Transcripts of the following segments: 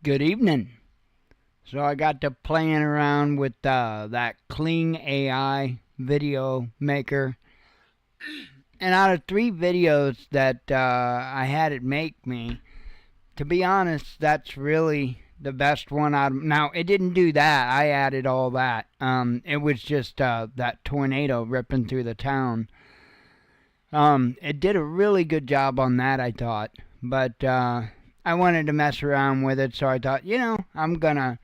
Good evening. So I got to playing around with that Kling AI video maker, and out of three videos that I had it make me, to be honest, that's really the best one out. Now it didn't do that. I added all that. It was just that tornado ripping through the town. It did a really good job on that, I thought, but I wanted to mess around with it, so I thought, I'm gonna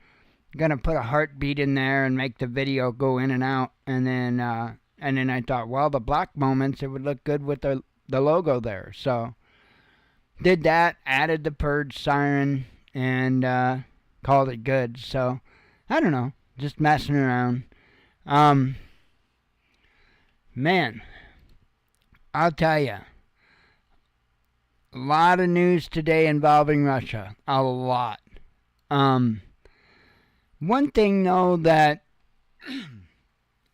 put a heartbeat in there and make the video go in and out, and then I thought, well, the black moments, it would look good with the logo there. So did that, added the purge siren, and called it good. So I don't know, just messing around. Um, Man, I'll tell you, a lot of news today involving Russia. A lot. Um, One thing though that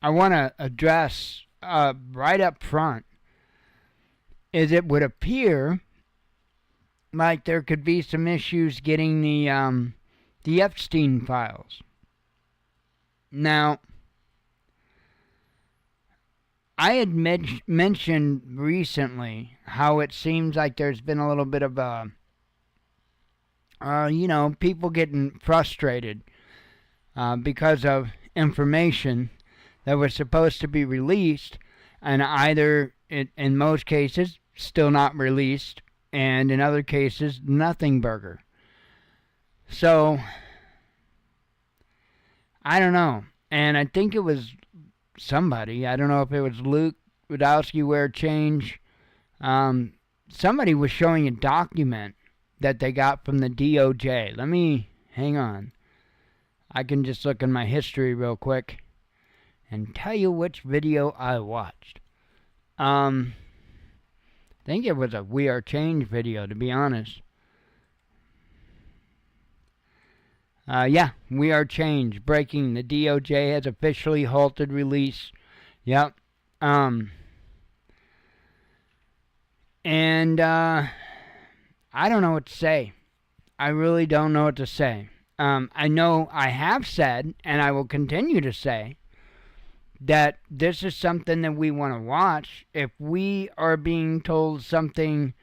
I want to address right up front is it would appear like there could be some issues getting the Epstein files. Now, I had mentioned recently how it seems like there's been a little bit of people getting frustrated because of information that was supposed to be released, and either in most cases still not released, and in other cases nothing burger. So I don't know, and I think it was somebody. I don't know if it was Luke Rudowski Where Change. Somebody was showing a document that they got from the DOJ. Let me hang on. I can just look in my history real quick and tell you which video I watched. I think it was a We Are Change video, to be honest. Yeah, We Are Change. Breaking. The DOJ has officially halted release. Yep. And I don't know what to say. I really don't know what to say. I know I have said, and I will continue to say, that this is something that we want to watch. If we are being told something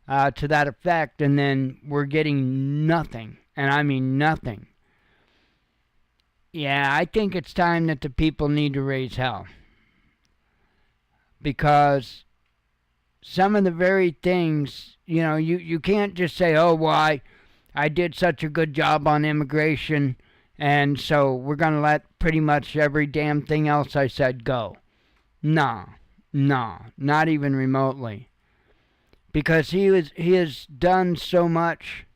to that effect, and then we're getting nothing, and I mean nothing, yeah, I think it's time that the people need to raise hell. Because some of the very things, you can't just say, oh, well, I did such a good job on immigration, and so we're going to let pretty much every damn thing else I said go. No, not even remotely. Because he has done so much,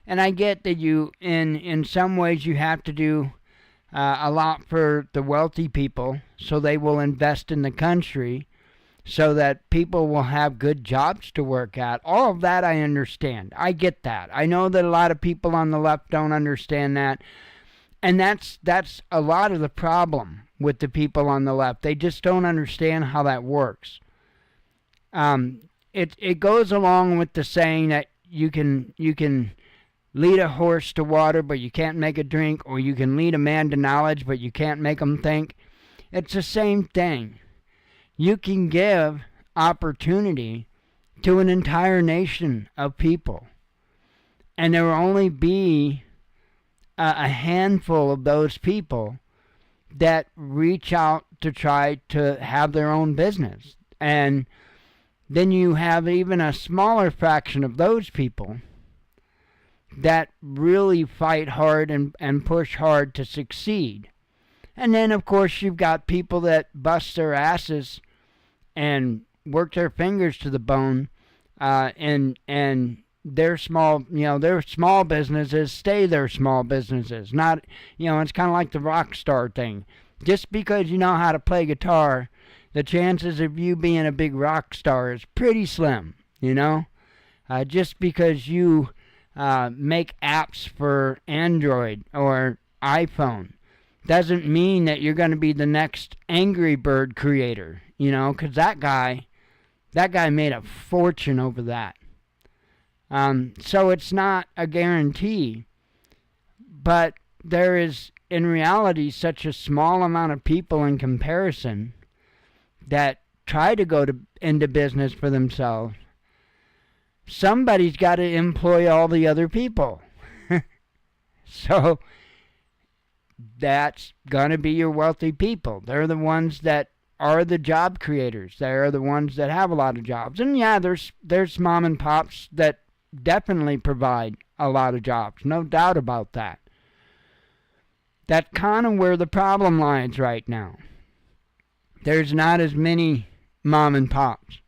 and I get that in some ways you have to do a lot for the wealthy people, so they will invest in the country, so that people will have good jobs to work at. All of that I understand. I get that. I know that a lot of people on the left don't understand that. And that's a lot of the problem with the people on the left. They just don't understand how that works. It goes along with the saying that you can lead a horse to water, but you can't make it drink, or you can lead a man to knowledge, but you can't make him think. It's the same thing. You can give opportunity to an entire nation of people, and there will only be a handful of those people that reach out to try to have their own business. And then you have even a smaller fraction of those people that really fight hard and push hard to succeed. And then, of course, you've got people that bust their asses and work their fingers to the bone, and their small businesses stay their small businesses. Not, it's kind of like the rock star thing. Just because you know how to play guitar, the chances of you being a big rock star is pretty slim, just because you make apps for Android or iPhone doesn't mean that you're going to be the next Angry Bird creator, because that guy made a fortune over that. So it's not a guarantee But there is, in reality, such a small amount of people in comparison that try to go into business for themselves. Somebody's got to employ all the other people. So that's going to be your wealthy people. They're the ones that are the job creators. They're the ones that have a lot of jobs. And yeah, there's mom and pops that definitely provide a lot of jobs. No doubt about that. That's kind of where the problem lies right now. There's not as many mom and pops.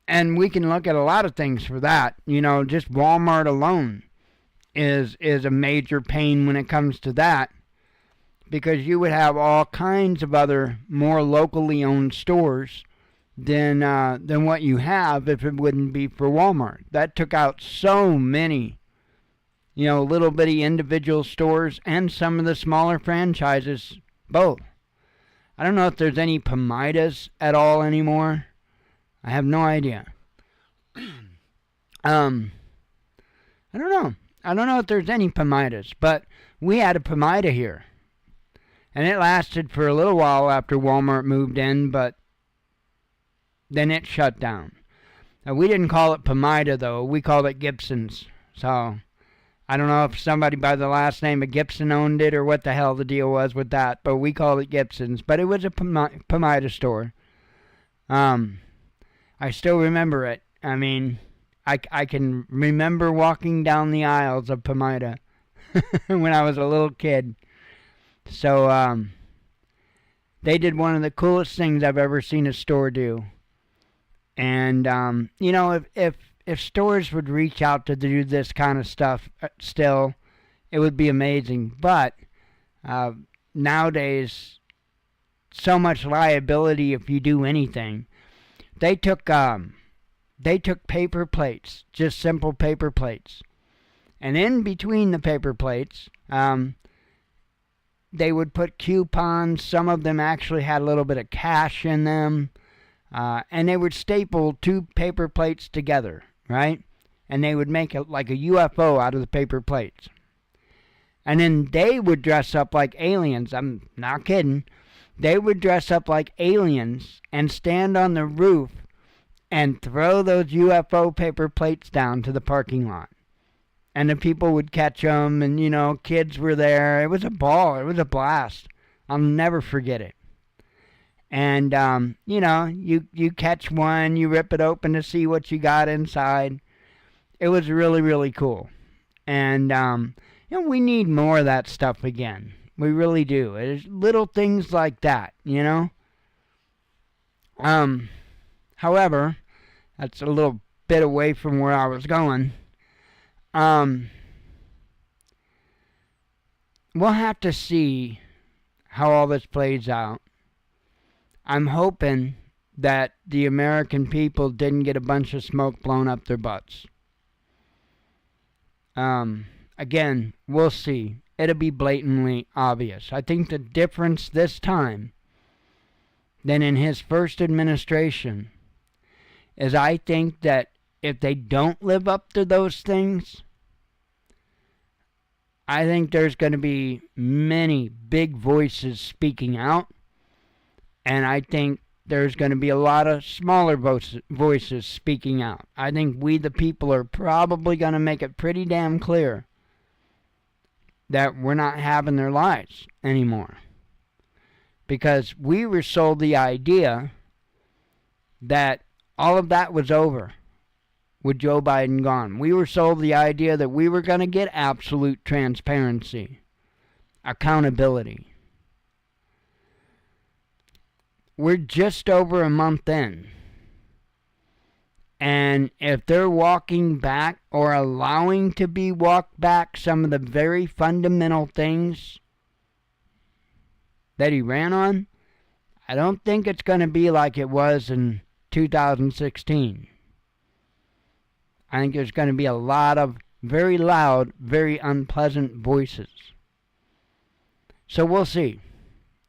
And we can look at a lot of things for that. You know, just Walmart alone is a major pain when it comes to that, because you would have all kinds of other more locally owned stores than what you have if it wouldn't be for Walmart. That took out so many, you know, little bitty individual stores and some of the smaller franchises both. I don't know if there's any Pomidas at all anymore. I have no idea. I don't know. I don't know if there's any Pomidas, but we had a Pomida here. And it lasted for a little while after Walmart moved in, but then it shut down. Now, we didn't call it Pomida, though. We called it Gibson's. So I don't know if somebody by the last name of Gibson owned it or what the hell the deal was with that, but we called it Gibson's. But it was a Pomida store. I still remember it. I mean, I can remember walking down the aisles of Pomida when I was a little kid. So they did one of the coolest things I've ever seen a store do. And you know, if stores would reach out to do this kind of stuff still, it would be amazing. But nowadays, so much liability if you do anything. They took paper plates, just simple paper plates, and in between the paper plates, they would put coupons. Some of them actually had a little bit of cash in them, and they would staple two paper plates together, right? And they would make it like a UFO out of the paper plates. And then they would dress up like aliens. I'm not kidding. They would dress up like aliens and stand on the roof and throw those UFO paper plates down to the parking lot. And the people would catch them, and, you know, kids were there. It was a ball. It was a blast. I'll never forget it. And, you know, you catch one, you rip it open to see what you got inside. It was really, really cool. And, you know, we need more of that stuff again. We really do. It's little things like that, you know. However, that's a little bit away from where I was going. We'll have to see how all this plays out. I'm hoping that the American people didn't get a bunch of smoke blown up their butts. Again, we'll see. It'll be blatantly obvious. I think the difference this time than in his first administration is I think that if they don't live up to those things, I think there's going to be many big voices speaking out, and I think there's going to be a lot of smaller voices speaking out. I think we the people are probably going to make it pretty damn clear that we're not having their lives anymore. Because we were sold the idea that all of that was over with Joe Biden gone. We were sold the idea that we were going to get absolute transparency, accountability. We're just over a month in. And if they're walking back or allowing to be walked back some of the very fundamental things that he ran on, I don't think it's going to be like it was in 2016. I think there's going to be a lot of very loud, very unpleasant voices. So we'll see.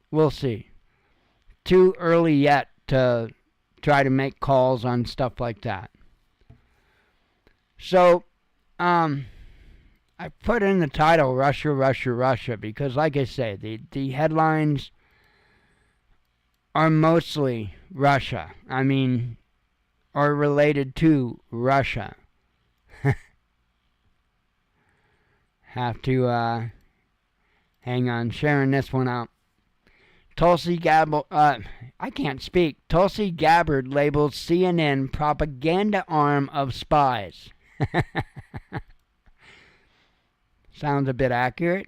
We'll see. Too early yet to try to make calls on stuff like that. So, I I put in the title Russia, Russia, Russia because, like I say, the headlines are mostly Russia. I mean, are related to Russia. Have to hang on, sharing this one out. Tulsi Gabbard, I can't speak. Tulsi Gabbard labels CNN propaganda arm of spies. Sounds a bit accurate.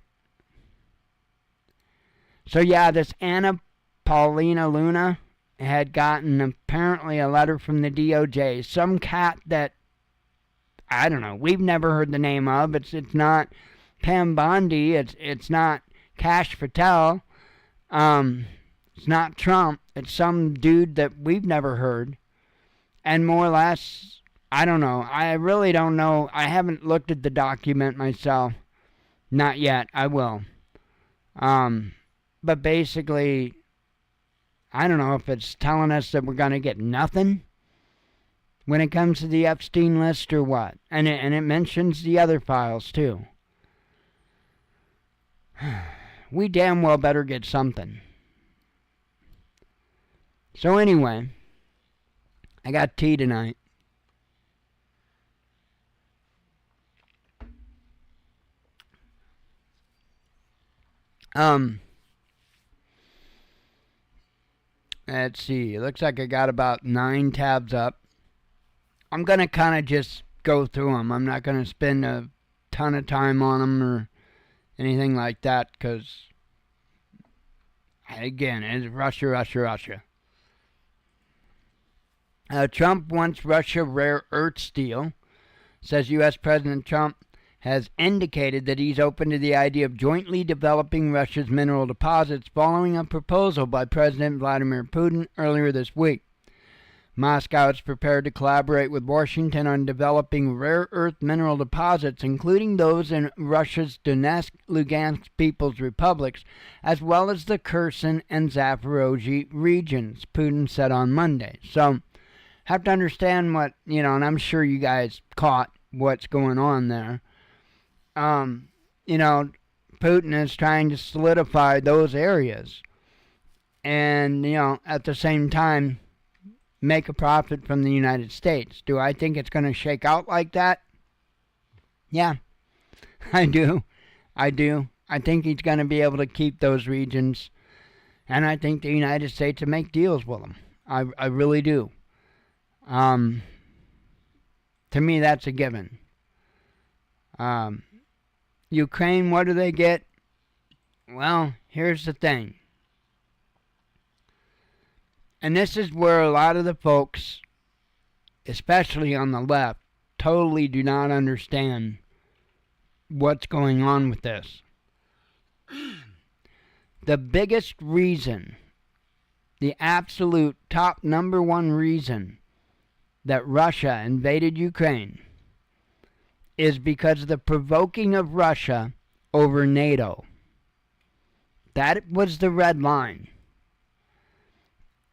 So yeah, this Anna Paulina Luna had gotten apparently a letter from the DOJ. Some cat that, I don't know, we've never heard the name of. It's not Pam Bondi. It's not Kash Patel. It's not Trump. It's some dude that we've never heard. And more or less, I don't know. I really don't know. I haven't looked at the document myself. Not yet. I will. But basically, I don't know if it's telling us that we're going to get nothing when it comes to the Epstein list or what. And it mentions the other files too. We damn well better get something. So anyway, I got tea tonight. Let's see. It looks like I got about 9 tabs up. I'm going to kind of just go through them. I'm not going to spend a ton of time on them or anything like that because, again, it's Russia, Russia, Russia. Trump wants Russia rare earths deal. Says U.S. President Trump has indicated that he's open to the idea of jointly developing Russia's mineral deposits following a proposal by President Vladimir Putin earlier this week. Moscow is prepared to collaborate with Washington on developing rare earth mineral deposits, including those in Russia's Donetsk, Lugansk People's Republics, as well as the Kherson and Zaporozhye regions, Putin said on Monday. So, have to understand what, and I'm sure you guys caught what's going on there. Putin is trying to solidify those areas and, at the same time, make a profit from the United States. Do I think it's going to shake out like that? Yeah, I do. I think he's going to be able to keep those regions, and I think the United States will make deals with them. I really do. To me, that's a given. Ukraine, what do they get? Well, here's the thing. And this is where a lot of the folks, especially on the left, totally do not understand what's going on with this. The biggest reason, the absolute top number one reason that Russia invaded Ukraine is because of the provoking of Russia over NATO. That was the red line.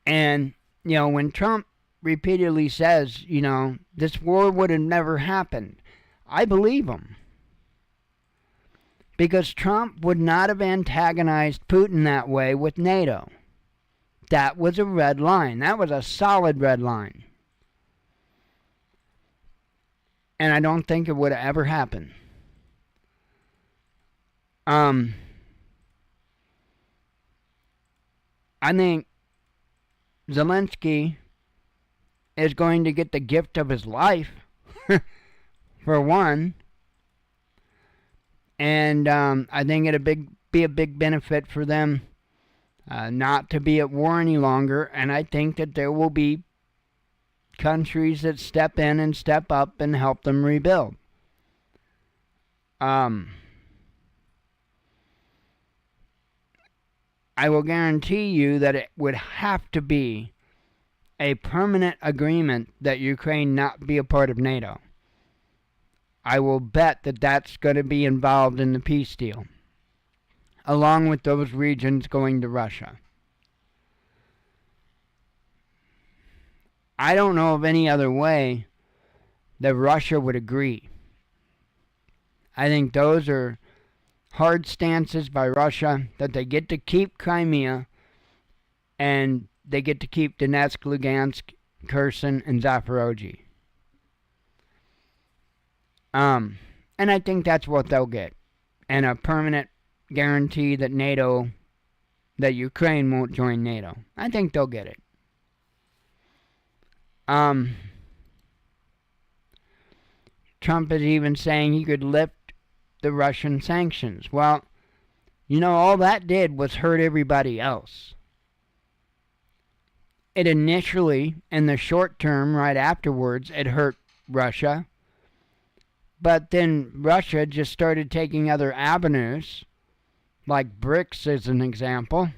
And, when Trump repeatedly says, this war would have never happened, I believe him. Because Trump would not have antagonized Putin that way with NATO. That was a red line. That was a solid red line. And I don't think it would have ever happened. I think Zelensky is going to get the gift of his life, for one. And I think it'll be a big benefit for them not to be at war any longer. And I think that there will be countries that step in and step up and help them rebuild. I will guarantee you that it would have to be a permanent agreement that Ukraine not be a part of NATO. I will bet that that's going to be involved in the peace deal, along with those regions going to Russia. I don't know of any other way that Russia would agree. I think those are hard stances by Russia, that they get to keep Crimea and they get to keep Donetsk, Lugansk, Kherson, and Zaporozhye. And I think that's what they'll get. And a permanent guarantee that Ukraine won't join NATO. I think they'll get it. Trump is even saying he could lift the Russian sanctions. Well, all that did was hurt everybody else. It initially, in the short term, right afterwards, it hurt Russia. But then Russia just started taking other avenues, like BRICS as an example.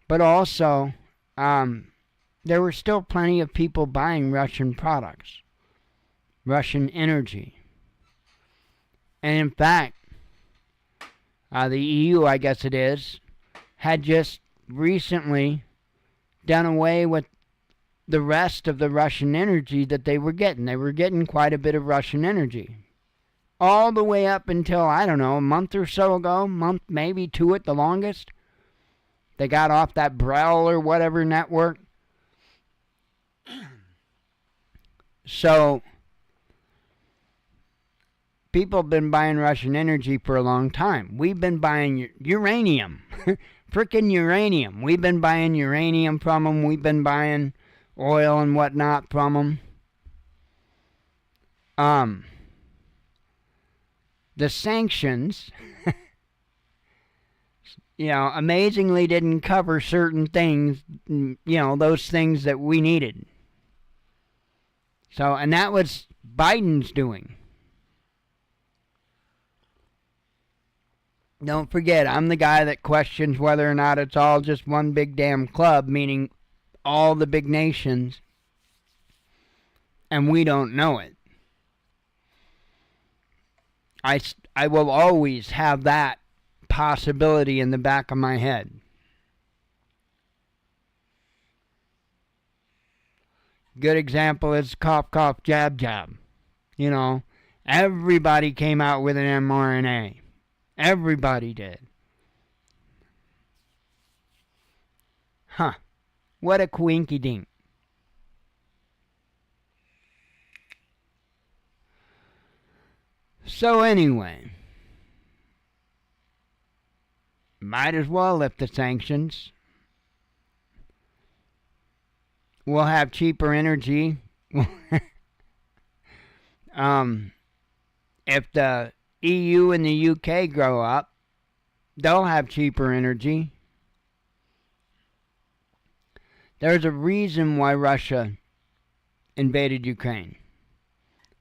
But also, there were still plenty of people buying Russian products, Russian energy. And in fact, the EU, I guess it is, had just recently done away with the rest of the Russian energy that they were getting. They were getting quite a bit of Russian energy. All the way up until, I don't know, a month or so ago, month, maybe two at the longest. They got off that Brel or whatever network. So, people have been buying Russian energy for a long time. We've been buying uranium. Frickin' uranium. We've been buying uranium from them. We've been buying oil and whatnot from them. The sanctions, amazingly didn't cover certain things, those things that we needed. So, and that was Biden's doing. Don't forget, I'm the guy that questions whether or not it's all just one big damn club, meaning all the big nations, and we don't know it. I will always have that possibility in the back of my head. Good example is cough, cough, jab, jab. Everybody came out with an mRNA. Everybody did. Huh. What a quinky-dink. So anyway, might as well lift the sanctions. We'll have cheaper energy. If the EU and the UK grow up, they'll have cheaper energy. There's a reason why Russia invaded Ukraine.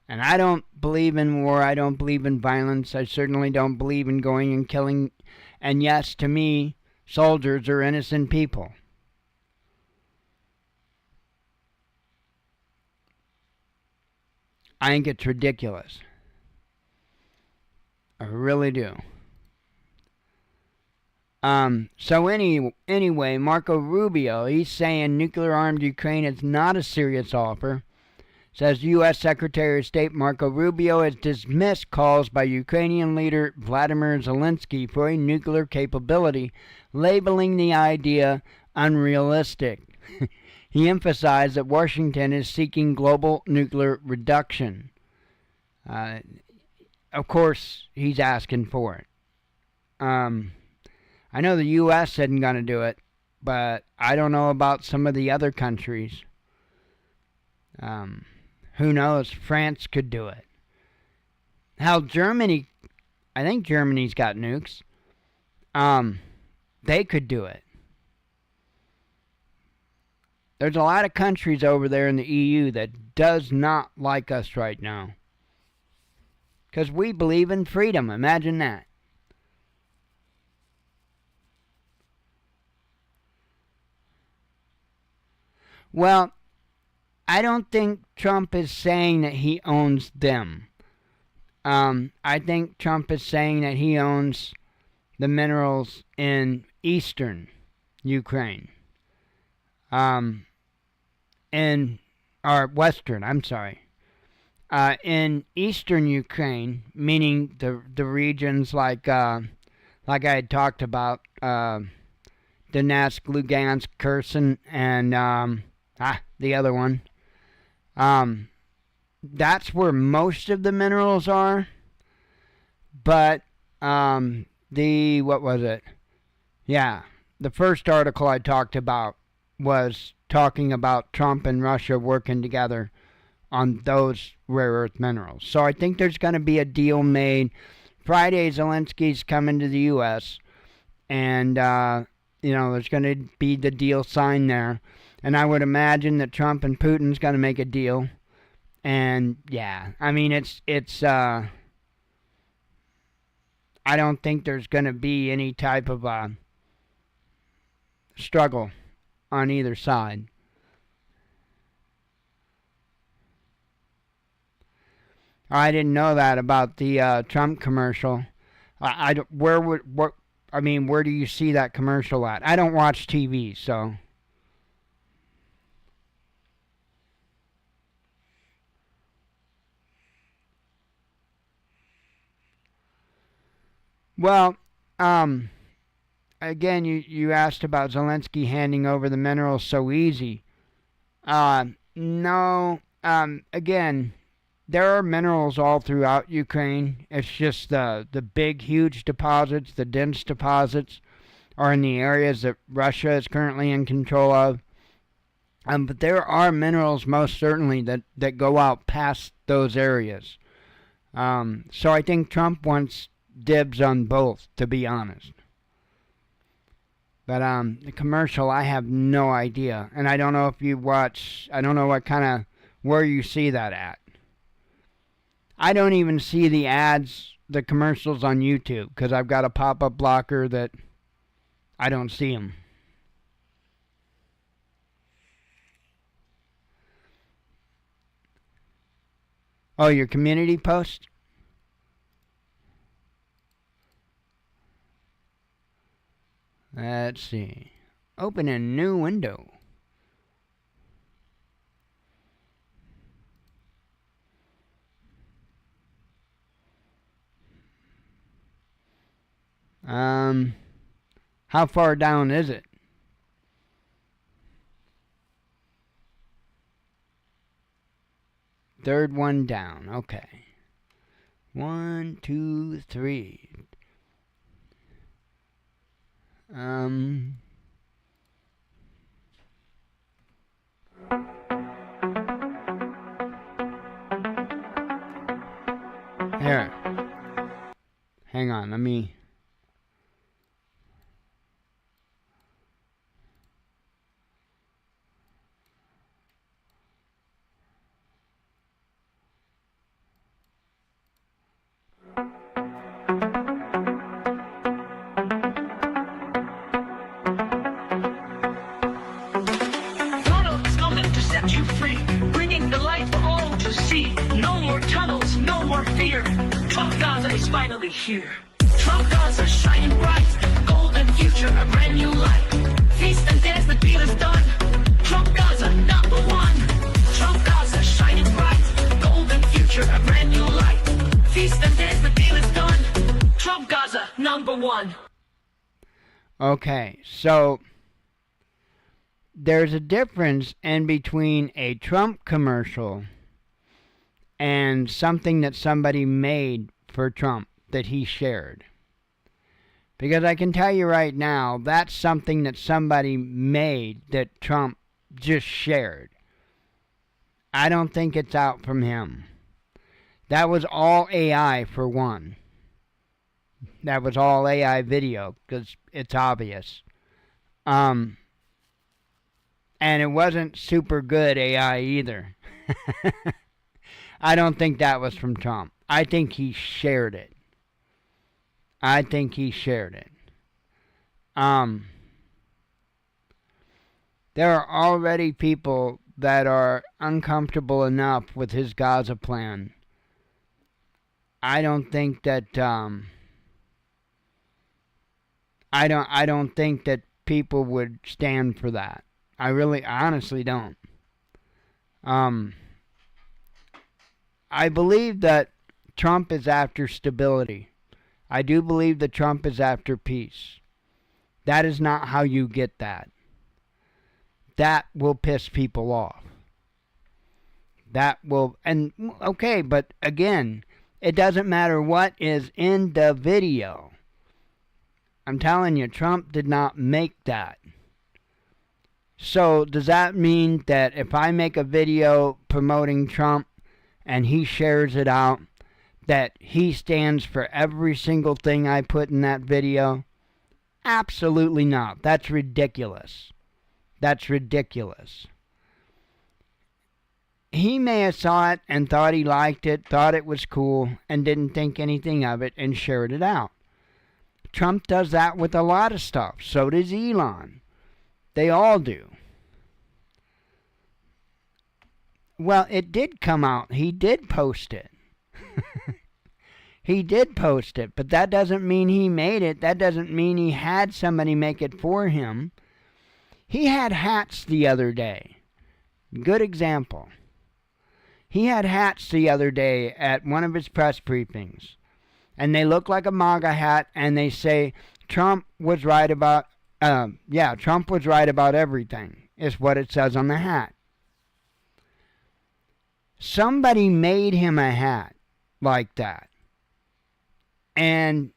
And I don't believe in war. I don't believe in violence. I certainly don't believe in going and killing. And yes, to me, soldiers are innocent people. I think it's ridiculous. I really do. So anyway, Marco Rubio, he's saying nuclear-armed Ukraine is not a serious offer. Says U.S. Secretary of State Marco Rubio has dismissed calls by Ukrainian leader Vladimir Zelensky for a nuclear capability, labeling the idea unrealistic. He emphasized that Washington is seeking global nuclear reduction. Of course, he's asking for it. I know the U.S. isn't going to do it, but I don't know about some of the other countries. Who knows? France could do it. Hell, Germany, I think Germany's got nukes. They could do it. There's a lot of countries over there in the EU that does not like us right now. Because we believe in freedom. Imagine that. Well, I don't think Trump is saying that he owns them. I think Trump is saying that he owns the minerals in eastern Ukraine. Or western, I'm sorry. in eastern Ukraine, meaning the regions like I had talked about, Donetsk, Lugansk, Kherson, and the other one. That's where most of the minerals are. But what was it? Yeah, the first article I talked about was talking about Trump and Russia working together on those rare earth minerals. So I think there's going to be a deal made. Friday, Zelensky's coming to the U.S., and, there's going to be the deal signed there. And I would imagine that Trump and Putin's going to make a deal. And, yeah, I mean, I don't think there's going to be any type of struggle on either side. I didn't know that about the Trump commercial. Where do you see that commercial at? I don't watch TV, so. Well, again, you asked about Zelensky handing over the minerals so easy. No, again, there are minerals all throughout Ukraine. It's just the big, huge deposits, the dense deposits, are in the areas that Russia is currently in control of. But there are minerals, most certainly, that go out past those areas. So I think Trump wants dibs on both, to be honest. But the commercial, I have no idea. And I don't know if you watch, I don't know where you see that at. I don't even see the ads, the commercials on YouTube, because I've got a pop-up blocker that I don't see them. Oh, your community post? Let's see. Open a new window. How far down is it? Third one down. Okay. 1, 2, 3. Here. Hang on, let me. Finally here. Trump gods are shining bright. Golden future, a brand new light. Feast and dance, the deal is done. Trump gods are number one. Trump gods are shining bright. Golden future, a brand new light. Feast and dance, the deal is done. Trump gods are number one. Okay, so there's a difference in between a Trump commercial and something that somebody made for Trump that he shared. Because I can tell you right now, that's something that somebody made that Trump just shared. I don't think it's out from him. That was all AI for one. That was all AI video, because it's obvious. And it wasn't super good AI either. I don't think that was from Trump. I think he shared it. There are already people that are uncomfortable enough with his Gaza plan. I don't think that I don't think that people would stand for that. I honestly don't. I believe that Trump is after stability. I do believe that Trump is after peace. That is not how you get that. That will piss people off. That will, and okay, but again, it doesn't matter what is in the video. I'm telling you, Trump did not make that. So does that mean that if I make a video promoting Trump and he shares it out, that he stands for every single thing I put in that video? Absolutely not. That's ridiculous. That's ridiculous. He may have saw it and thought he liked it, thought it was cool, and didn't think anything of it and shared it out. Trump does that with a lot of stuff. So does Elon. They all do. Well, it did come out. He did post it. He did post it, but that doesn't mean he made it. That doesn't mean he had somebody make it for him. He had hats the other day. Good example. He had hats the other day at one of his press briefings. And they look like a MAGA hat, and they say, Trump was right about, Trump was right about everything, is what it says on the hat. Somebody made him a hat like that. And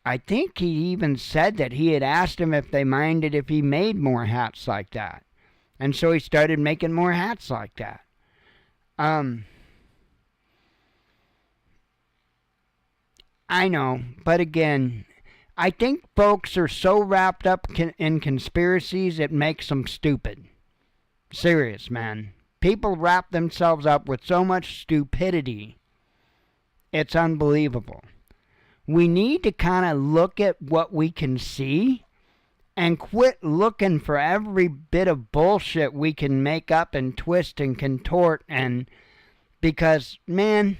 I think he even said that he had asked him if they minded if he made more hats like that. And so he started making more hats like that. I know, but again, I think folks are so wrapped up in conspiracies it makes them stupid. Serious, man. People wrap themselves up with so much stupidity. It's unbelievable. We need to kind of look at what we can see and quit looking for every bit of bullshit we can make up and twist and contort, and because, man,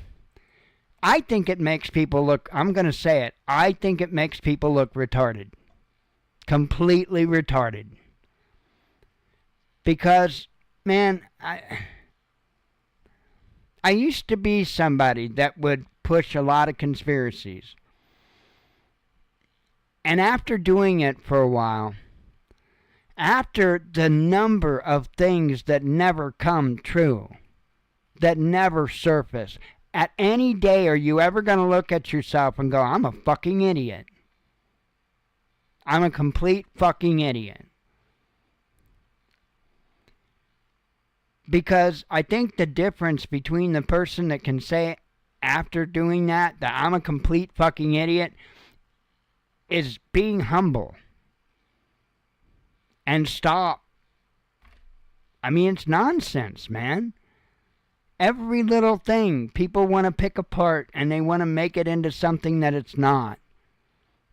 I think it makes people look, I'm going to say it, I think it makes people look retarded. Completely retarded. Because, man, I used to be somebody that would push a lot of conspiracies. And after doing it for a while, after the number of things that never come true, that never surface, at any day are you ever going to look at yourself and go, I'm a fucking idiot. I'm a complete fucking idiot. Because I think the difference between the person that can say after doing that I'm a complete fucking idiot is being humble. And stop. I mean, it's nonsense, man. Every little thing people want to pick apart and they want to make it into something that it's not.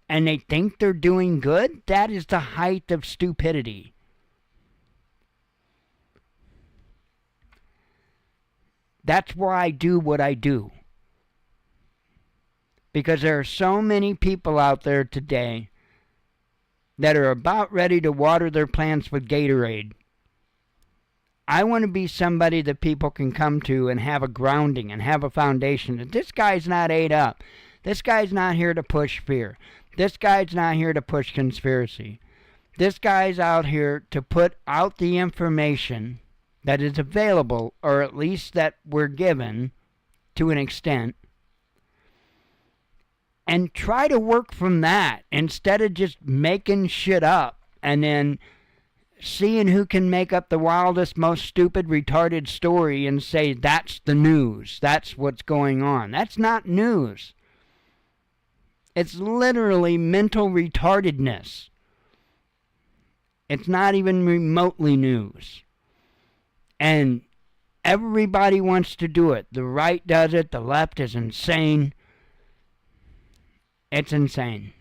And they think they're doing good? That is the height of stupidity. That's why I do what I do. Because there are so many people out there today that are about ready to water their plants with Gatorade. I want to be somebody that people can come to and have a grounding and have a foundation. That this guy's not ate up. This guy's not here to push fear. This guy's not here to push conspiracy. This guy's out here to put out the information that is available, or at least that we're given to an extent, and try to work from that instead of just making shit up and then seeing who can make up the wildest, most stupid, retarded story and say that's the news, that's what's going on. That's not news. It's literally mental retardedness. It's not even remotely news. And everybody wants to do it. The right does it, the left is insane. It's insane.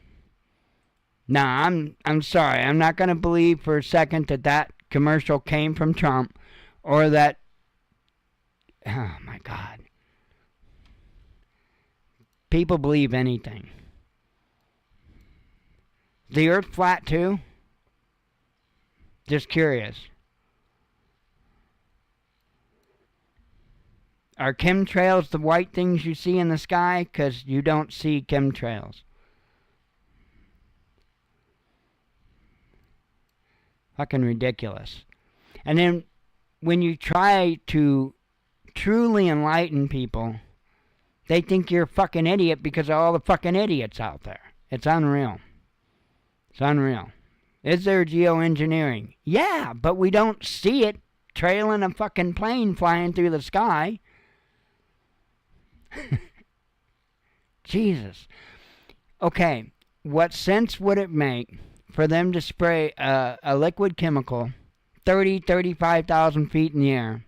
Now, I'm sorry. I'm not going to believe for a second that commercial came from Trump or that... Oh, my God. People believe anything. The earth flat, too? Just curious. Are chemtrails the white things you see in the sky? Because you don't see chemtrails. Fucking ridiculous. And then when you try to truly enlighten people, they think you're a fucking idiot because of all the fucking idiots out there. It's unreal. It's unreal. Is there geoengineering? Yeah, but we don't see it trailing a fucking plane flying through the sky. Jesus. Okay, what sense would it make for them to spray a liquid chemical 35,000 feet in the air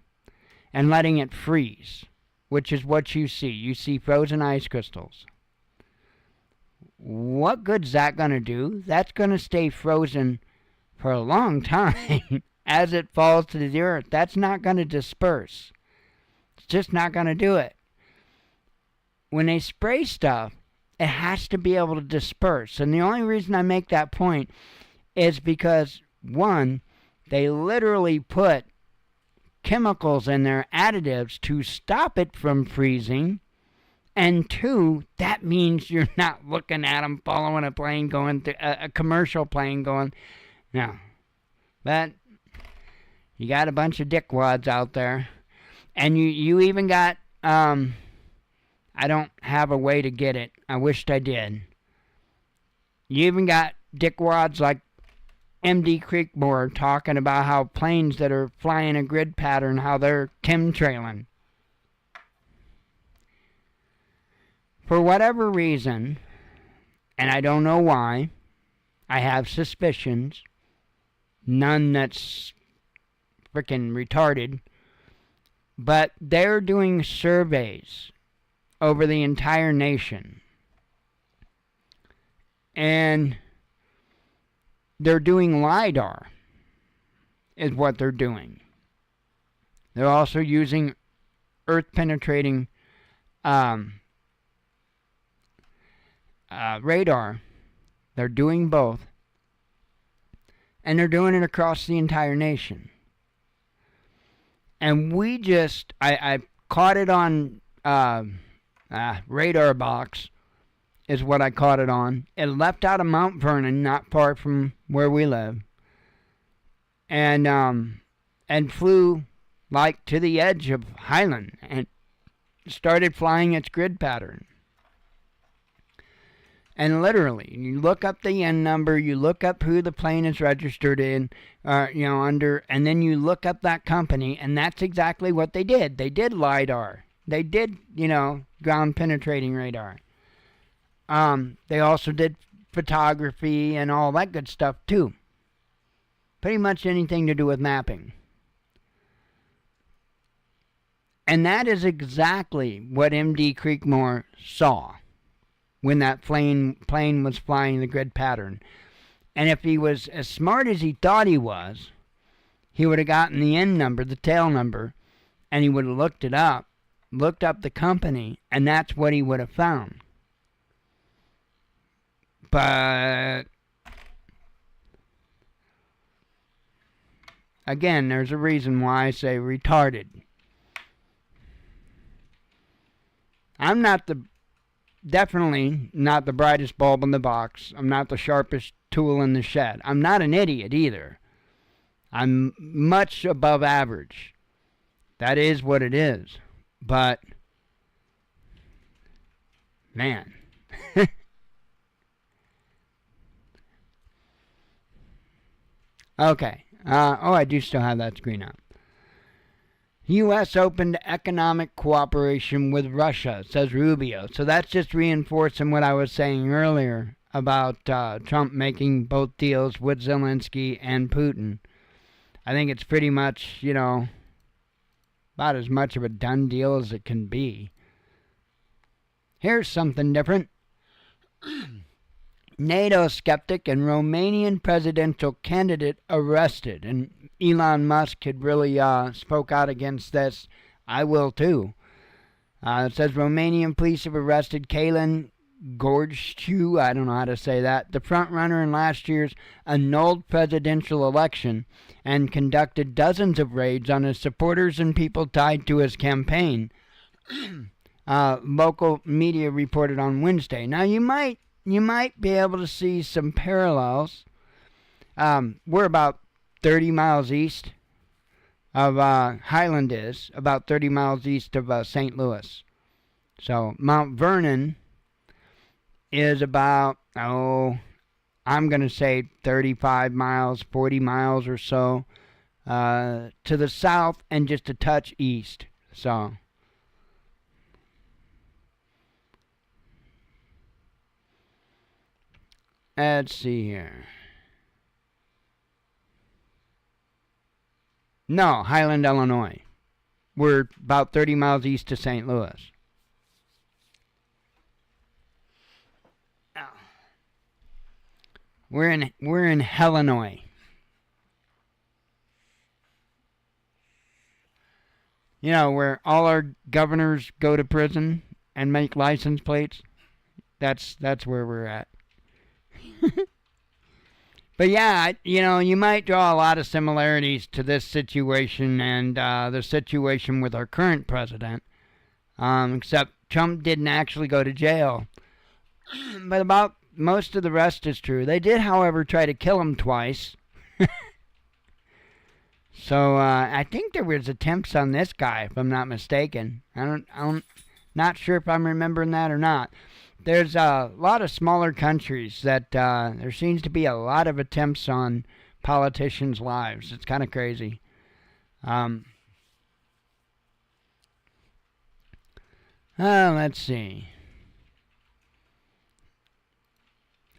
and letting it freeze, which is what you see. You see frozen ice crystals. What good's that going to do? That's going to stay frozen for a long time as it falls to the earth. That's not going to disperse. It's just not going to do it. When they spray stuff, it has to be able to disperse. And the only reason I make that point is because, one, they literally put chemicals in their additives to stop it from freezing. And two, that means you're not looking at them following a plane going through, a commercial plane going. No. But you got a bunch of dickwads out there. And you even got, I don't have a way to get it. I wished I did. You even got dickwads like MD Creekmore talking about how planes that are flying a grid pattern, how they're chemtrailing. For whatever reason, and I don't know why, I have suspicions, none that's freaking retarded, but they're doing surveys over the entire nation. And they're doing LiDAR, is what they're doing. They're also using earth-penetrating radar. They're doing both. And they're doing it across the entire nation. And we just, I caught it on radar box, is what I caught it on. It left out of Mount Vernon, not far from where we live. And flew like to the edge of Highland and started flying its grid pattern. And literally, you look up the N number, you look up who the plane is registered in, under, and then you look up that company, and that's exactly what they did. They did LiDAR. They did, ground penetrating radar. They also did photography and all that good stuff too. Pretty much anything to do with mapping. And that is exactly what MD Creekmore saw when that plane was flying the grid pattern. And if he was as smart as he thought he was, he would have gotten the N number, the tail number, and he would have looked it up, looked up the company, and that's what he would have found. But again, there's a reason why I say retarded. I'm definitely not the brightest bulb in the box. I'm not the sharpest tool in the shed. I'm not an idiot either. I'm much above average. That is what it is. But, man. Okay. I do still have that screen up. U.S. opened economic cooperation with Russia, says Rubio. So that's just reinforcing what I was saying earlier about Trump making both deals with Zelensky and Putin. I think it's pretty much, about as much of a done deal as it can be. Here's something different. NATO skeptic and Romanian presidential candidate arrested. And Elon Musk had really spoke out against this. I will too. It says Romanian police have arrested Călin Gorgescu, I don't know how to say that, the front-runner in last year's annulled presidential election, and conducted dozens of raids on his supporters and people tied to his campaign. local media reported on Wednesday. Now you might be able to see some parallels. We're about 30 miles east of Highland is about 30 miles east of St. Louis. So Mount Vernon is about, I'm going to say 35 miles, 40 miles or so to the south and just a touch east. So let's see here. No, Highland, Illinois. We're about 30 miles east of St. Louis. We're in Illinois. You know, where all our governors go to prison and make license plates. That's where we're at. But yeah, you might draw a lot of similarities to this situation and the situation with our current president. Except Trump didn't actually go to jail. But about most of the rest is true. They did, however, try to kill him twice. So I think there was attempts on this guy, if I'm not mistaken. I'm not sure if I'm remembering that or not. There's a lot of smaller countries that there seems to be a lot of attempts on politicians' lives. It's kind of crazy. Let's see.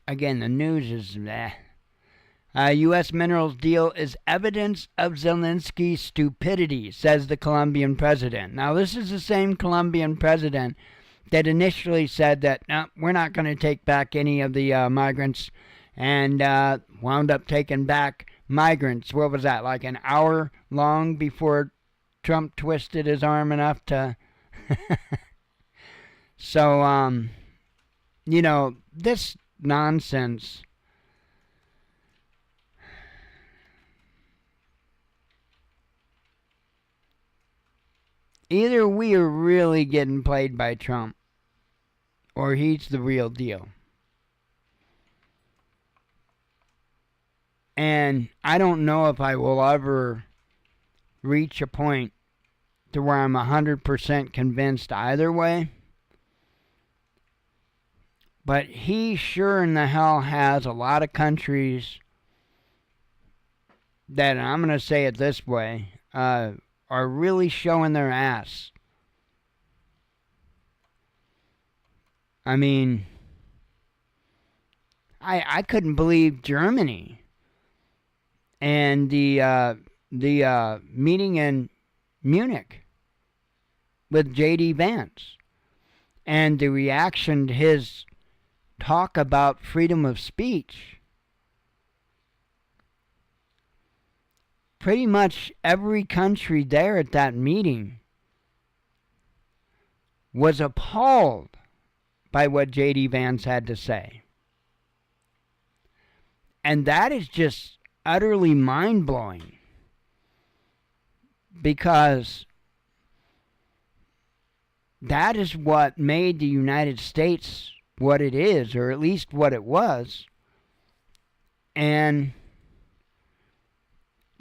Again, the news is bleh. U.S. minerals deal is evidence of Zelensky's stupidity, says the Colombian president. Now, this is the same Colombian president that initially said that no, we're not going to take back any of the migrants, and wound up taking back migrants. What was that, like an hour long before Trump twisted his arm enough to... So, this nonsense... Either we are really getting played by Trump, or he's the real deal. And I don't know if I will ever reach a point to where I'm 100% convinced either way. But he sure in the hell has a lot of countries that, and I'm going to say it this way, are really showing their ass. I mean, I couldn't believe Germany and the meeting in Munich with J.D. Vance and the reaction to his talk about freedom of speech. Pretty much every country there at that meeting was appalled by what J.D. Vance had to say. And that is just utterly mind-blowing. Because that is what made the United States what it is, or at least what it was. And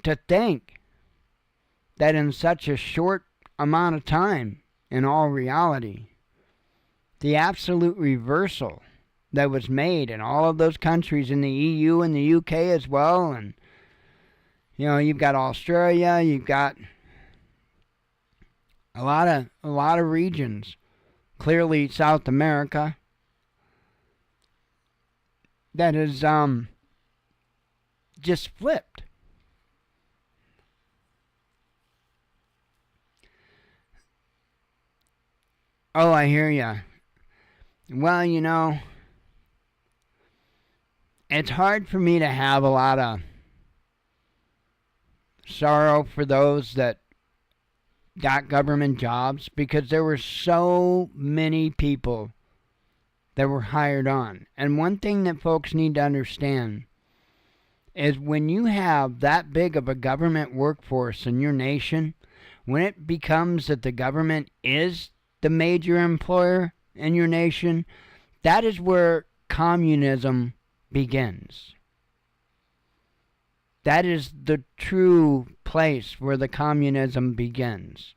to think that in such a short amount of time, in all reality, the absolute reversal that was made in all of those countries in the EU and the UK as well, and you've got Australia, you've got a lot of regions, clearly South America, that is just flipped. Oh, I hear ya. Well, it's hard for me to have a lot of sorrow for those that got government jobs, because there were so many people that were hired on. And one thing that folks need to understand is when you have that big of a government workforce in your nation, when it becomes that the government is the major employer in your nation, that is where communism begins. That is the true place where the communism begins.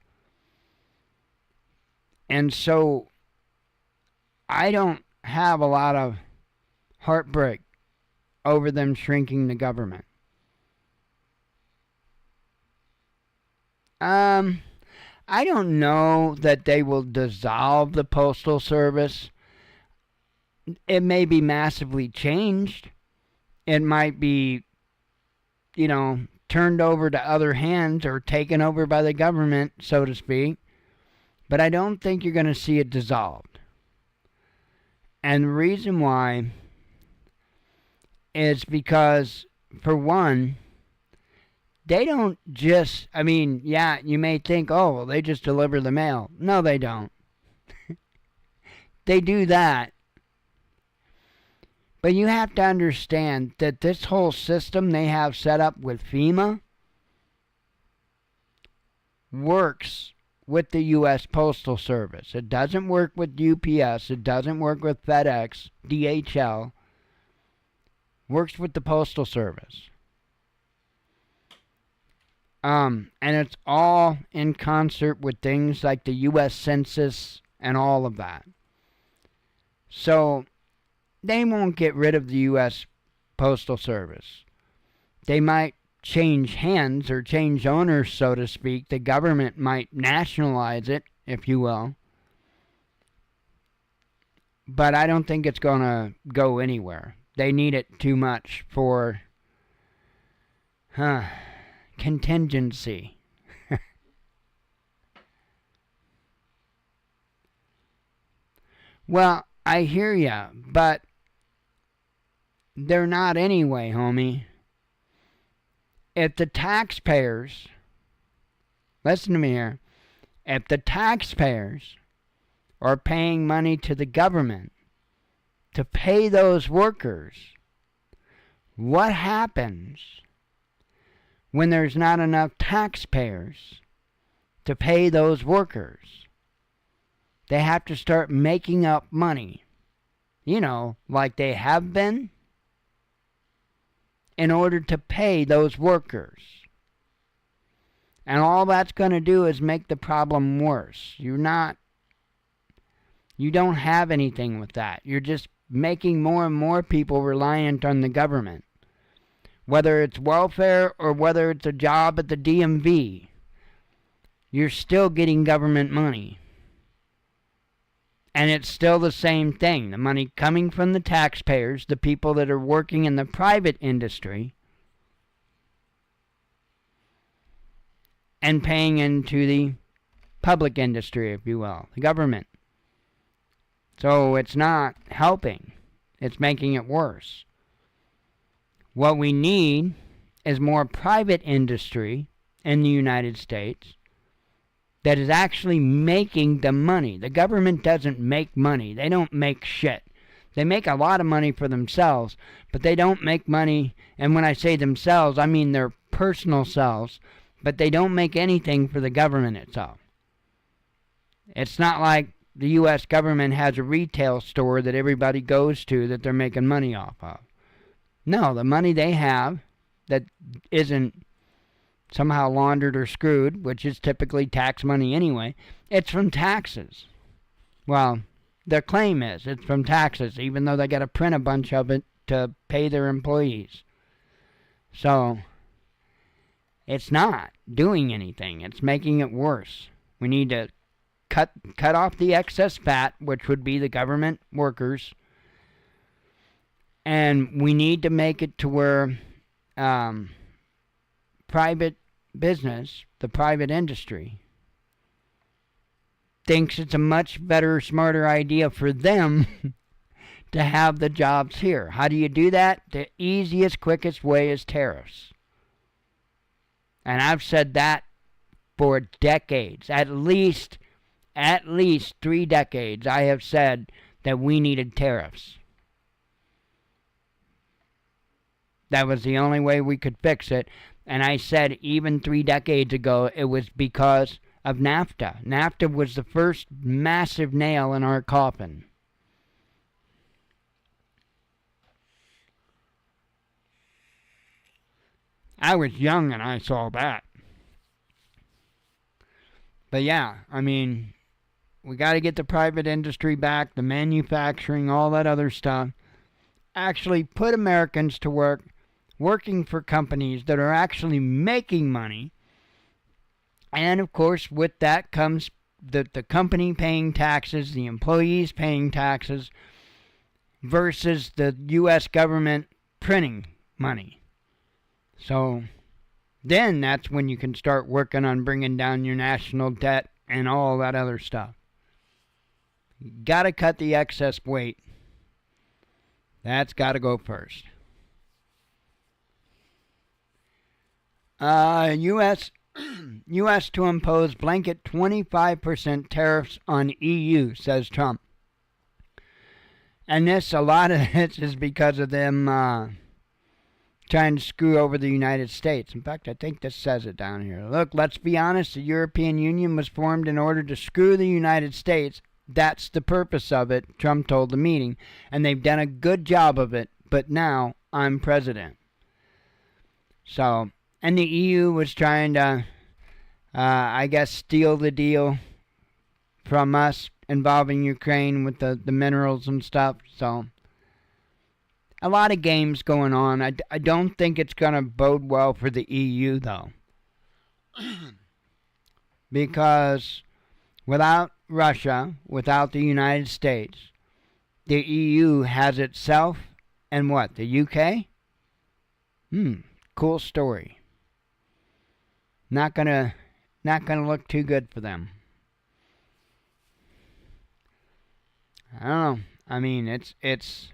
And so I don't have a lot of heartbreak over them shrinking the government. I don't know that they will dissolve the Postal Service. It may be massively changed. It might be, turned over to other hands or taken over by the government, so to speak. But I don't think you're going to see it dissolved. And the reason why is because, for one, they don't just, you may think, oh, well, they just deliver the mail. No, they don't. They do that. But you have to understand that this whole system they have set up with FEMA works with the U.S. Postal Service. It doesn't work with UPS. It doesn't work with FedEx, DHL. Works with the Postal Service. And it's all in concert with things like the U.S. Census and all of that. So they won't get rid of the U.S. Postal Service. They might change hands or change owners, so to speak. The government might nationalize it, if you will. But I don't think it's going to go anywhere. They need it too much for contingency. Well, I hear ya, but they're not anyway, homie. If the taxpayers, listen to me here, if the taxpayers are paying money to the government to pay those workers, what happens when there's not enough taxpayers to pay those workers? They have to start making up money, like they have been, in order to pay those workers. And all that's going to do is make the problem worse. You don't have anything with that. You're just making more and more people reliant on the government. Whether it's welfare or whether it's a job at the DMV, you're still getting government money. And it's still the same thing. The money coming from the taxpayers, the people that are working in the private industry, and paying into the public industry, if you will, the government. So it's not helping. It's making it worse. What we need is more private industry in the United States that is actually making the money. The government doesn't make money. They don't make shit. They make a lot of money for themselves, but they don't make money, and when I say themselves, I mean their personal selves, but they don't make anything for the government itself. It's not like the U.S. government has a retail store that everybody goes to that they're making money off of. No, the money they have that isn't somehow laundered or screwed, which is typically tax money anyway, it's from taxes. Well, their claim is it's from taxes, even though they got to print a bunch of it to pay their employees. So it's not doing anything. It's making it worse. We need to cut off the excess fat, which would be the government workers, and we need to make it to where private business, the private industry, thinks it's a much better, smarter idea for them to have the jobs here. How do you do that? The easiest, quickest way is tariffs. And I've said that for decades. At least 3 decades, I have said that we needed tariffs. That was the only way we could fix it. And I said even 3 decades ago, it was because of NAFTA. NAFTA was the first massive nail in our coffin. I was young and I saw that. But yeah, I mean, we got to get the private industry back, the manufacturing, all that other stuff. Actually put Americans to work, working for companies that are actually making money. And of course, with that comes the company paying taxes, the employees paying taxes, versus the U.S. government printing money. So then that's when you can start working on bringing down your national debt and all that other stuff. Got to cut the excess weight. That's got to go first. U.S. to impose blanket 25% tariffs on EU, says Trump. And a lot of this is because of them trying to screw over the United States. In fact, I think this says it down here. Look, let's be honest, the European Union was formed in order to screw the United States. That's the purpose of it, Trump told the meeting. And they've done a good job of it, but now I'm president. So, and the EU was trying to, I guess, steal the deal from us involving Ukraine with the minerals and stuff. So, a lot of games going on. I don't think it's going to bode well for the EU, though. Because without Russia, without the United States, the EU has itself and what? The UK? Cool story. Not gonna look too good for them. I don't know. I mean, it's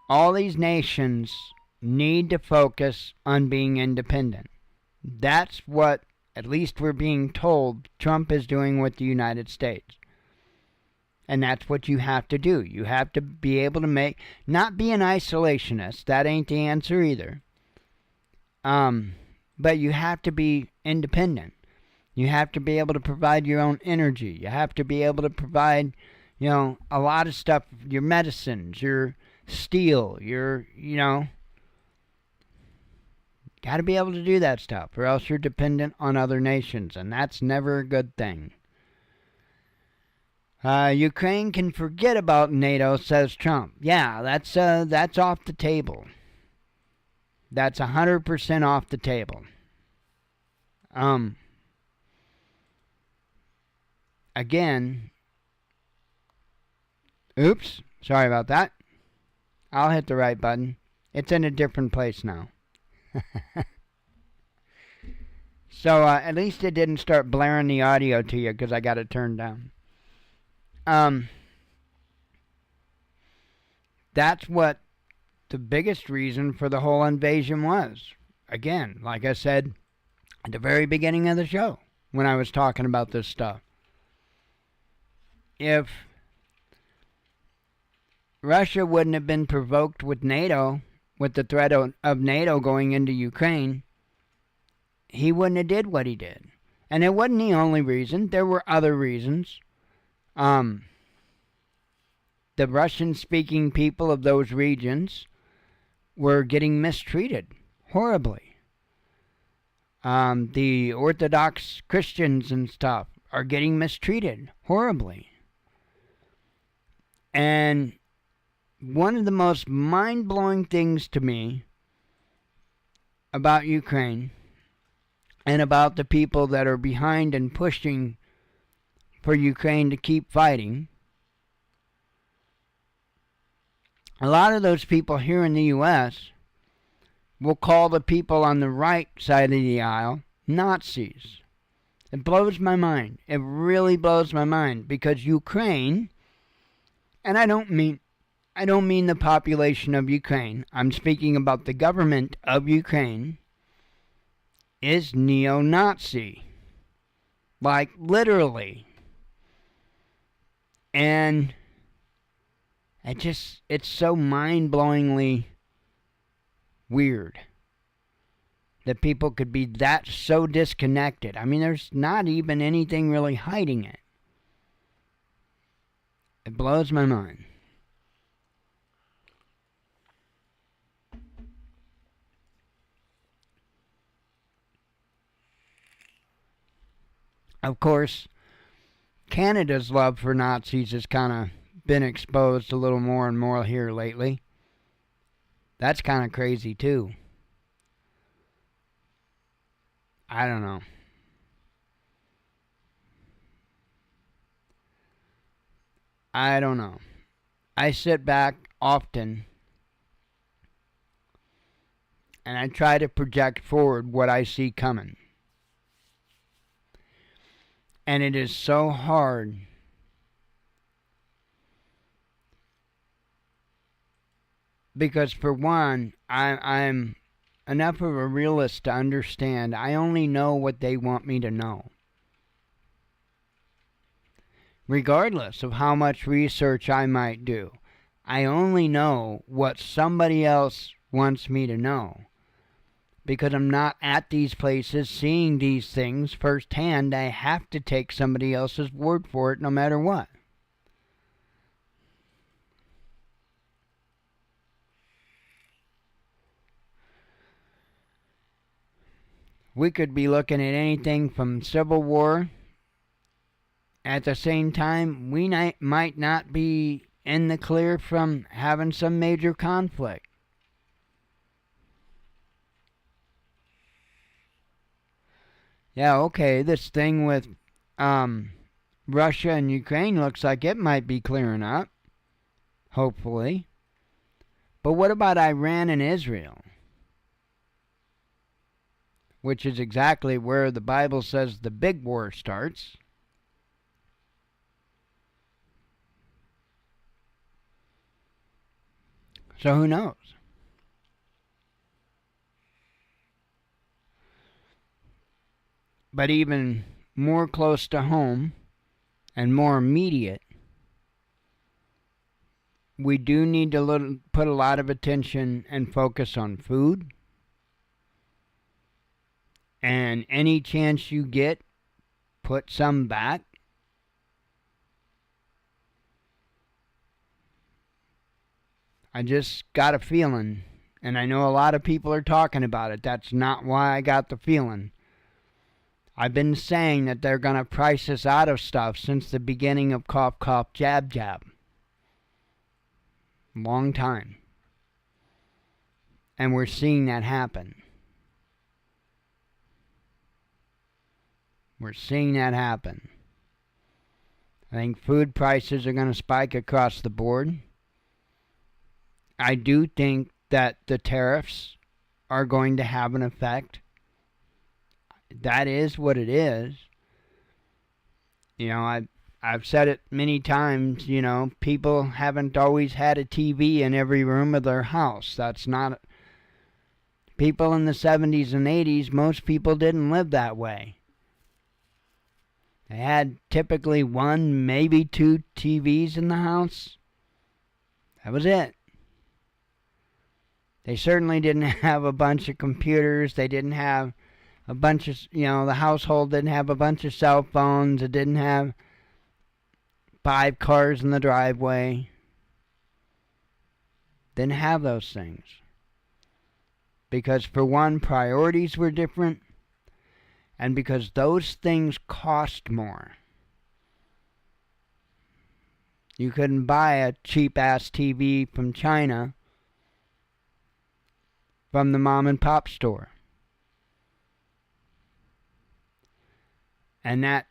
all these nations need to focus on being independent. That's what, at least we're being told, Trump is doing with the United States. And that's what you have to do. You have to be able to not be an isolationist. That ain't the answer either. But you have to be independent. You have to be able to provide your own energy. You have to be able to provide, a lot of stuff, your medicines, your steel, got to be able to do that stuff, or else you're dependent on other nations, and that's never a good thing. Ukraine can forget about NATO, says Trump. Yeah, that's off the table. That's 100% off the table. Again, oops, sorry about that. I'll hit the right button. It's in a different place now. So at least it didn't start blaring the audio to you because I got it turned down. That's what the biggest reason for the whole invasion was. Again, like I said at the very beginning of the show when I was talking about this stuff. If Russia wouldn't have been provoked with NATO, with the threat of NATO going into Ukraine, he wouldn't have did what he did. And it wasn't the only reason. There were other reasons. The Russian-speaking people of those regions were getting mistreated horribly. The Orthodox Christians and stuff are getting mistreated horribly. And one of the most mind-blowing things to me about Ukraine and about the people that are behind and pushing for Ukraine to keep fighting, a lot of those people here in the U.S. will call the people on the right side of the aisle Nazis. It blows my mind. It really blows my mind because Ukraine, and I don't mean the population of Ukraine. I'm speaking about the government of Ukraine is neo-Nazi. Like, literally. And it's so mind-blowingly weird. that people could be that so disconnected. I mean, there's not even anything really hiding it. It blows my mind. Of course, Canada's love for Nazis has kind of been exposed a little more and more here lately. That's kind of crazy too. I don't know. I don't know. I sit back often and I try to project forward what I see coming. And it is so hard because, for one, I'm enough of a realist to understand I only know what they want me to know. Regardless of how much research I might do, I only know what somebody else wants me to know. Because I'm not at these places seeing these things firsthand, I have to take somebody else's word for it no matter what. We could be looking at anything from Civil War. At the same time, we might not be in the clear from having some major conflict. Yeah, okay, this thing with Russia and Ukraine looks like it might be clearing up, hopefully. But what about Iran and Israel? Which is exactly where the Bible says the big war starts. So who knows? But even more close to home and more immediate, we do need to put a lot of attention and focus on food. And any chance you get, put some back. I just got a feeling, and I know a lot of people are talking about it. That's not why I got the feeling. I've been saying that they're going to price us out of stuff since the beginning of cough, cough, jab, jab. Long time. And we're seeing that happen. We're seeing that happen. I think food prices are going to spike across the board. I do think that the tariffs are going to have an effect. That is what it is. You know, I've said it many times, you know, people haven't always had a TV in every room of their house. That's not... People in the 70s and 80s, most people didn't live that way. They had typically one, maybe two TVs in the house. That was it. They certainly didn't have a bunch of computers. They didn't have a bunch of, you know, the household didn't have a bunch of cell phones. It didn't have 5 cars in the driveway. Didn't have those things. Because, for one, priorities were different. And because those things cost more. You couldn't buy a cheap-ass TV from China from the mom and pop store. And that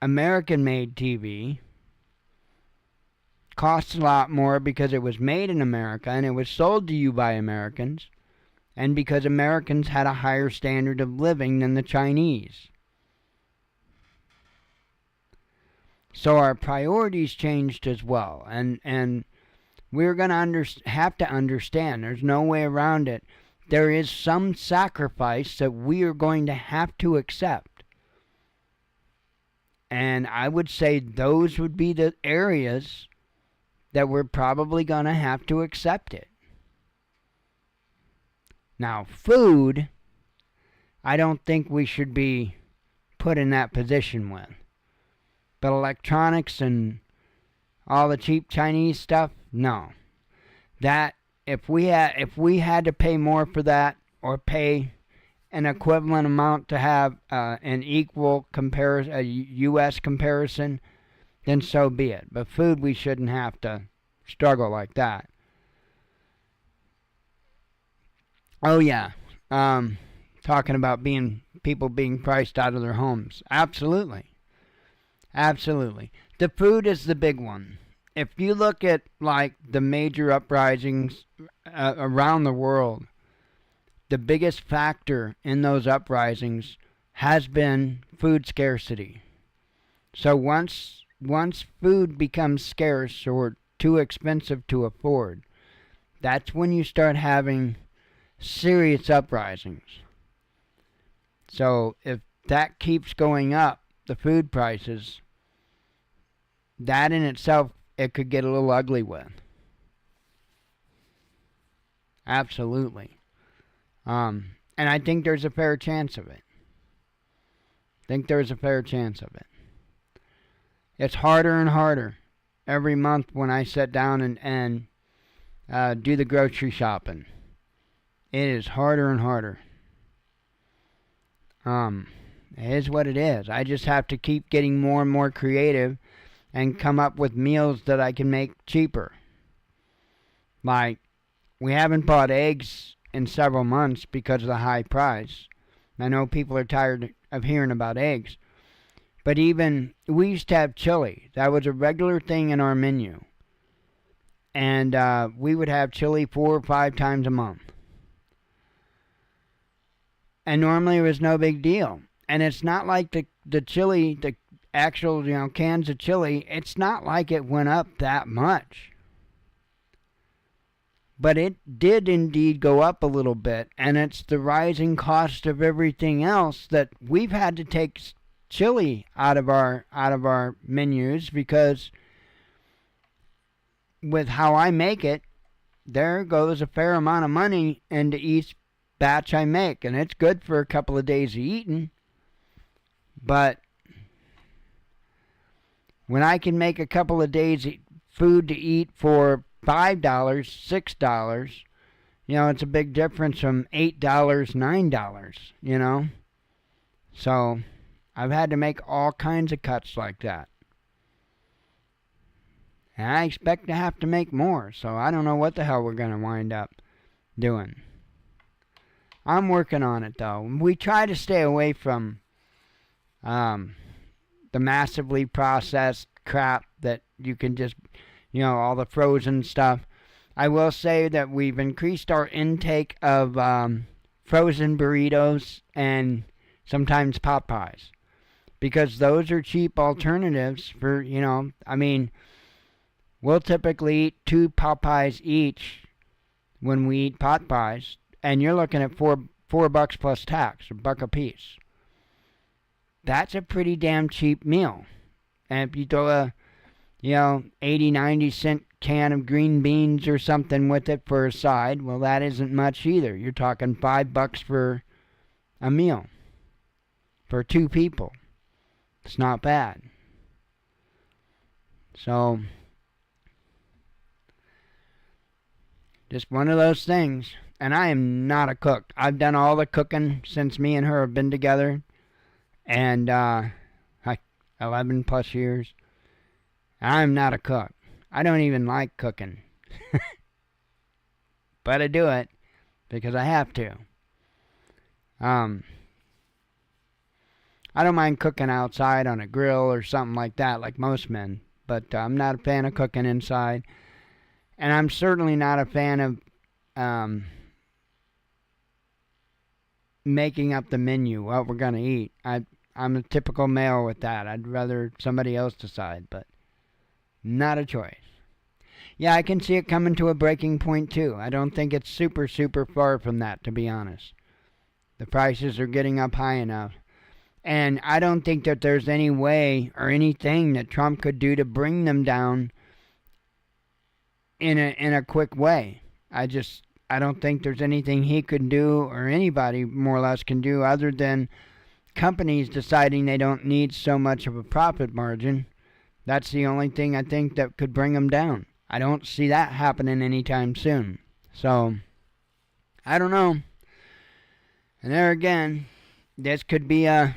American-made TV costs a lot more because it was made in America and it was sold to you by Americans, and because Americans had a higher standard of living than the Chinese. So our priorities changed as well, and we're going to have to understand, there's no way around it, there is some sacrifice that we are going to have to accept. And I would say those would be the areas that we're probably going to have to accept it. Now, food, I don't think we should be put in that position with. But electronics and all the cheap Chinese stuff, no. That if we had to pay more for that or pay an equivalent amount to have an equal comparison, a U.S. comparison, then so be it. But food, we shouldn't have to struggle like that. Oh yeah, talking about people being priced out of their homes. Absolutely, absolutely. The food is the big one. If you look at like the major uprisings around the world, the biggest factor in those uprisings has been food scarcity. So once food becomes scarce or too expensive to afford, that's when you start having serious uprisings. So if that keeps going up, the food prices, that in itself, it could get a little ugly with. Absolutely. And I think there's a fair chance of it. It's harder and harder every month when I sit down and do the grocery shopping. It is harder and harder. It is what it is. I just have to keep getting more and more creative and come up with meals that I can make cheaper. Like, we haven't bought eggs in several months because of the high price. I know people are tired of hearing about eggs. But even, we used to have chili. That was a regular thing in our menu. And we would have chili 4 or 5 times a month. And normally it was no big deal. And it's not like the chili, the actual, cans of chili, it's not like it went up that much. But it did indeed go up a little bit. And it's the rising cost of everything else that we've had to take chili out of our menus, because with how I make it, there goes a fair amount of money into each batch I make, and it's good for a couple of days of eating. But when I can make a couple of days food to eat for $5, $6, it's a big difference from $8, $9, So I've had to make all kinds of cuts like that. And I expect to have to make more, so I don't know what the hell we're going to wind up doing. I'm working on it, though. We try to stay away from the massively processed crap that you can just, all the frozen stuff. I will say that we've increased our intake of frozen burritos and sometimes pot pies, because those are cheap alternatives for, we'll typically eat 2 pot pies each when we eat pot pies, and you're looking at $4 plus tax, $1 a piece. That's a pretty damn cheap meal. And if you throw a, 80, 90 cent can of green beans or something with it for a side, well, that isn't much either. You're talking $5 for a meal for 2 people. It's not bad. So, just one of those things. And I am not a cook. I've done all the cooking since me and her have been together. And, 11 plus years. I'm not a cook. I don't even like cooking. But I do it because I have to. I don't mind cooking outside on a grill or something like that, like most men. But I'm not a fan of cooking inside. And I'm certainly not a fan of making up the menu, what we're going to eat. I'm a typical male with that. I'd rather somebody else decide, but not a choice. Yeah, I can see it coming to a breaking point, too. I don't think it's super, super far from that, to be honest. The prices are getting up high enough. And I don't think that there's any way or anything that Trump could do to bring them down in a quick way. I I don't think there's anything he could do or anybody more or less can do other than companies deciding they don't need so much of a profit margin. That's the only thing I think that could bring them down. I don't see that happening anytime soon. So, I don't know. And there again, this could be an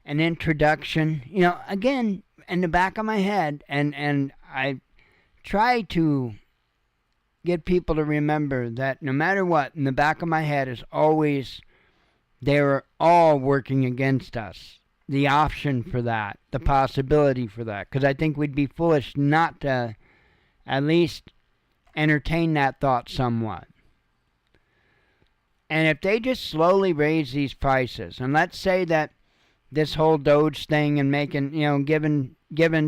introduction. You know, again, in the back of my head, and I try to get people to remember that no matter what, in the back of my head is always they were all working against us. The option for that, the possibility for that. Because I think we'd be foolish not to at least entertain that thought somewhat. And if they just slowly raise these prices, and let's say that this whole Doge thing and making, you know, giving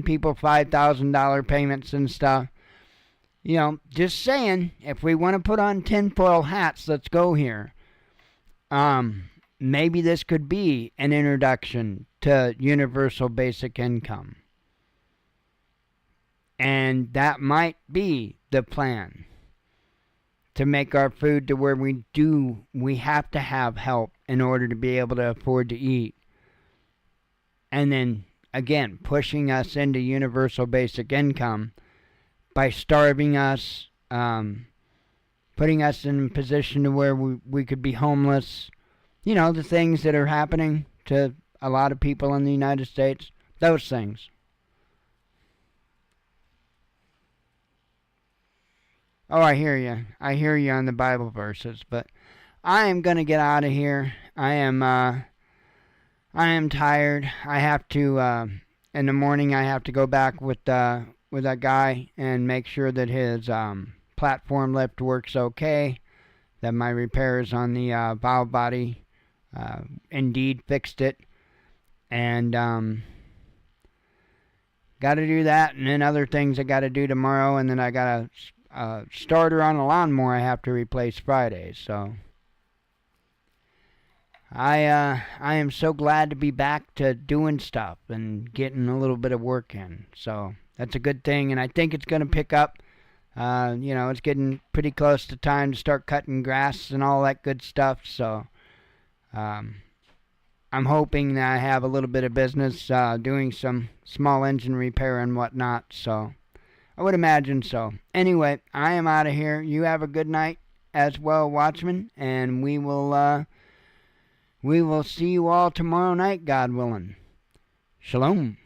people $5,000 payments and stuff, you know, just saying, if we want to put on tinfoil hats, let's go here. Maybe this could be an introduction to universal basic income. And that might be the plan to make our food to where we have to have help in order to be able to afford to eat. And then, again, pushing us into universal basic income by starving us, putting us in a position to where we could be homeless. You know, the things that are happening to a lot of people in the United States. Those things. Oh, I hear you. I hear you on the Bible verses, but I am going to get out of here. I am tired. I have to, in the morning, I have to go back with that guy and make sure that his platform lift works okay, that my repairs on the valve body indeed fixed it, and got to do that, and then other things I got to do tomorrow, and then I got a starter on a lawnmower I have to replace Friday. So I am so glad to be back to doing stuff and getting a little bit of work in. So that's a good thing, and I think it's going to pick up. You know, it's getting pretty close to time to start cutting grass and all that good stuff. So I'm hoping that I have a little bit of business doing some small engine repair and whatnot. So I would imagine so. Anyway, I am out of here. You have a good night as well, Watchman, and we will see you all tomorrow night, God willing. Shalom.